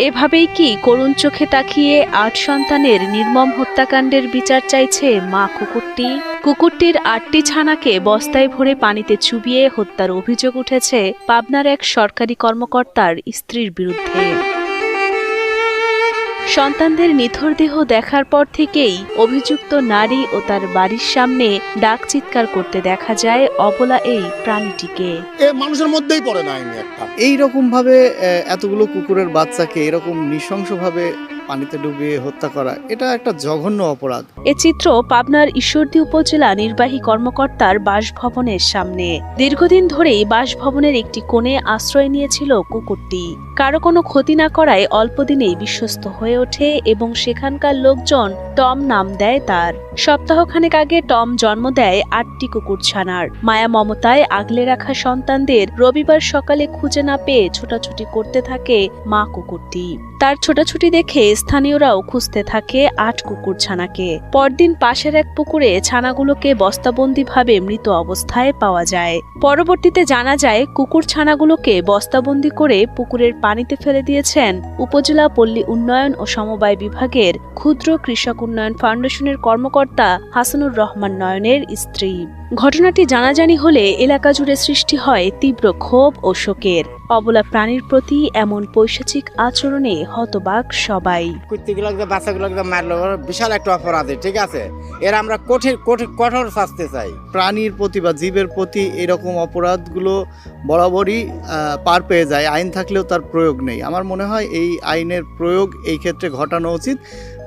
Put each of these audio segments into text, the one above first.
এভাবেই কি করুণ চোখে তাকিয়ে ৮ সন্তানের নির্মম হত্যাকাণ্ডের বিচার চাইছে মা কুকুরটি? কুকুরটির ৮টি ছানাকে বস্তায় ভরে পানিতে চুবিয়ে হত্যার অভিযোগ উঠেছে পাবনার এক সরকারি কর্মকর্তার স্ত্রীর বিরুদ্ধে। সন্তানদের নিথর দেহ দেখার পর থেকেই অভিযুক্ত নারী ও তার বাড়ির সামনে ডাক চিৎকার করতে দেখা যায় অবলা এই প্রাণীটিকে। মানুষের মধ্যেই পড়ে না একটা এইরকম ভাবে এতগুলো কুকুরের বাচ্চাকে এরকম নৃশংসভাবে পানিতে ডুবিয়ে হত্যা করা, এটা একটা জঘন্য অপরাধ। এ চিত্র পাবনার ঈশ্বরদী উপজেলা নির্বাহী কর্মকর্তার বাসভবনের সামনে। দীর্ঘদিন ধরেই বাসভবনের একটি কোণে আশ্রয় নিয়েছিল কুকুরটি। কারো কোনো ক্ষতি না করায় অল্প দিনেই বিশ্বস্ত হয়ে ওঠে এবং সেখানকার লোকজন টম নাম দেয় তার। সপ্তাহখানেক আগে টম জন্ম দেয় ৮টি কুকুর ছানার। মায়া মমতায় আগলে রাখা সন্তানদের রবিবার সকালে খুঁজে না পেয়ে ছোটাছুটি করতে থাকে মা কুকুরটি। তার ছোটাছুটি দেখে স্থানীয়রাও খুঁজতে থাকে ৮ কুকুর ছানাকে। পরদিন পাশের এক পুকুরে ছানাগুলোকে বস্তাবন্দিভাবে মৃত অবস্থায় পাওয়া যায়। পরবর্তীতে জানা যায় কুকুর ছানাগুলোকে বস্তাবন্দি করে পুকুরের পানিতে ফেলে দিয়েছেন উপজেলা পল্লী উন্নয়ন ও সমবায় বিভাগের ক্ষুদ্র কৃষক উন্নয়ন ফাউন্ডেশনের কর্মকর্তা হাসানুর রহমান নয়নের স্ত্রী। ঘটনাটি জানাজানি হলে এলাকা জুড়ে সৃষ্টি হয় তীব্র ক্ষোভ ও শোকের। অবলা প্রাণীর প্রতি এমন পৈশাচিক আচরণে হতবাক সবাই। কুত্তিগুলোকে বাচ্চাগুলোকে মারলো বিশাল একটা অপরাধ, ঠিক আছে, এর আমরা কঠোর শাস্তি চাই। প্রাণীর প্রতি বা জীবের প্রতি এরকম অপরাধগুলো বরাবরই পার পেয়ে যায়, আইন থাকলেও তার প্রয়োগ নেই। আমার মনে হয় এই আইনের প্রয়োগ এই ক্ষেত্রে ঘটানো উচিত,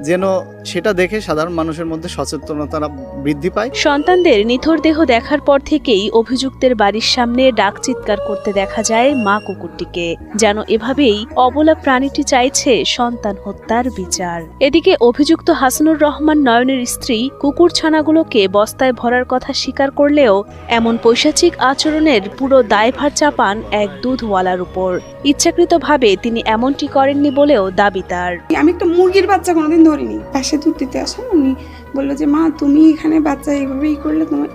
যেন সেটা দেখে সাধারণ মানুষের মধ্যে সচেতনতা বৃদ্ধি পায়। সন্তানদের নিথর দেহ দেখার পর থেকেই অভিযুক্তের বাড়ির সামনে ডাক চিৎকার করতে দেখা যায় মা কুকুরটিকে, যেন এভাবেই অবলা প্রাণীটি চাইছে সন্তান হত্যার বিচার। এদিকে অভিযুক্ত হাসানুর রহমান নয়নের স্ত্রী কুকুর ছানাগুলোকে বস্তায় ভরার কথা স্বীকার করলেও এমন পৈশাচিক আচরণের পুরো দায়ভার চাপান এক দুধওয়ালার উপর। ইচ্ছাকৃতভাবে তিনি এমনটি করেননি বলেও দাবি তার। আমি একটা মুরগির বাচ্চা কোনোদিন ধরিনি। পাশে দুধ দিতে আসেন, উনি বললো যে মা তুমি এখানে বাচ্চা এইভাবেই করলে তোমার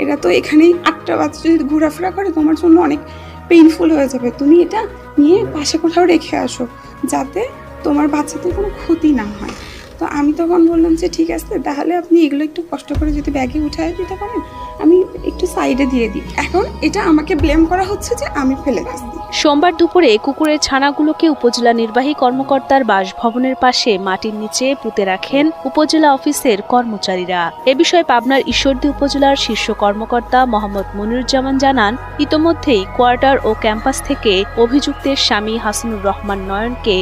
এরা তো এখানেই 8টা বাচ্চা যদি ঘোরাফেরা করে তোমার জন্য অনেক পেইনফুল হয়ে যাবে, তুমি এটা নিয়ে পাশে কোথাও রেখে আসো যাতে তোমার বাচ্চাদের কোনো ক্ষতি না হয়। তো আমি তখন বললাম যে ঠিক আছে, তাহলে আপনি এগুলো একটু কষ্ট করে যদি ব্যাগে উঠায় দিতে পারেন আমি একটু সাইডে দিয়ে দিই। এখন এটা আমাকে ব্লেম করা হচ্ছে যে আমি ফেলে দিচ্ছি। সোমবার দুপুরে কুকুরের ছানাগুলোকে উপজেলা নির্বাহী কর্মকর্তার বাসভবনের পাশে মাটির নিচে পুঁতে রাখেন উপজেলা অফিসের কর্মচারীরা। এ বিষয়ে পাবনার ঈশ্বরদী উপজেলার শীর্ষ কর্মকর্তা মোহাম্মদ মনিরুজ্জামান জানান, ইতোমধ্যেই কোয়ার্টার ও ক্যাম্পাস থেকে অভিযুক্তের স্বামী হাসানুর রহমান নয়নকে